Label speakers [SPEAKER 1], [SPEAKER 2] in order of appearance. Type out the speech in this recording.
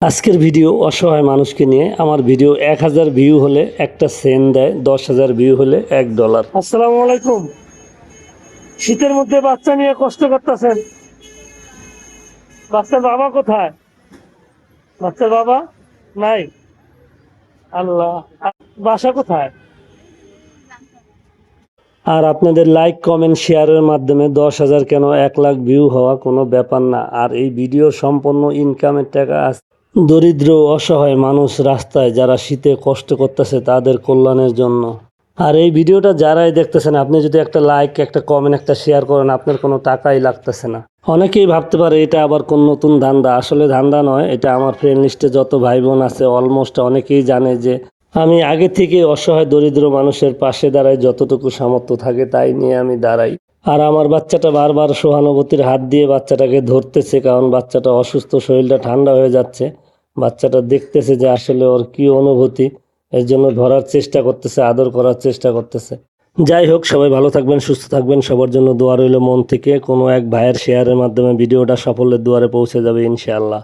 [SPEAKER 1] আজকের ভিডিও অসহায় মানুষকে নিয়ে। আমার ভিডিও 1000 ভিউ হলে একটা সেন্ট দেয়, 10,000 ভিউ হলে $1। আসসালামু আলাইকুম। শীতের মধ্যে বাচ্চা নিয়ে কষ্ট করতেছেন, বাচ্চার বাবা কোথায়? বাচ্চার বাবা নাই। আল্লাহ, বাসা কোথায়? আর আপনাদের লাইক কমেন্ট শেয়ারের মাধ্যমে 10,000 কেন 1,00,000 ভিউ হওয়া কোনো ব্যাপার না। আর এই ভিডিওর সম্পূর্ণ ইনকামের টাকা দরিদ্র অসহায় মানুষ রাস্তায় যারা শীতে কষ্ট করতেছে তাদের কল্যাণের জন্য। আর এই ভিডিওটা যারাই দেখতেছেন, আপনি যদি একটা লাইক, একটা কমেন্ট, একটা শেয়ার করেন, আপনার কোনো টাকাই লাগতেছে না। অনেকেই ভাবতে পারে এটা আবার কোন নতুন ধান্দা। আসলে ধান্দা নয়, এটা আমার ফ্রেন্ড লিস্টে যত ভাই বোন আছে অলমোস্ট অনেকেই জানে যে আমি আগে থেকে অসহায় দরিদ্র মানুষের পাশে দাঁড়াই। যতটুকু সামর্থ্য থাকে তাই নিয়ে আমি দাঁড়াই। আর আমার বাচ্চাটা বারবার সহানুভূতির হাত দিয়ে বাচ্চাটাকে ধরতেছে, কারণ বাচ্চাটা অসুস্থ, শরীরটা ঠান্ডা হয়ে যাচ্ছে। বাচ্চাটা দেখতেছে যে আসলে ওর কি অনুভূতি, এর জন্য ধরার চেষ্টা করতেছে, আদর করার চেষ্টা করতেছে। যাই হোক, সবাই ভালো থাকবেন, সুস্থ থাকবেন, সবার জন্য দোয়া রইল মন থেকে। কোনো এক ভাইয়ের শেয়ারের মাধ্যমে ভিডিওটা সাফল্যের দুয়ারে পৌঁছে যাবে ইনশাআল্লাহ।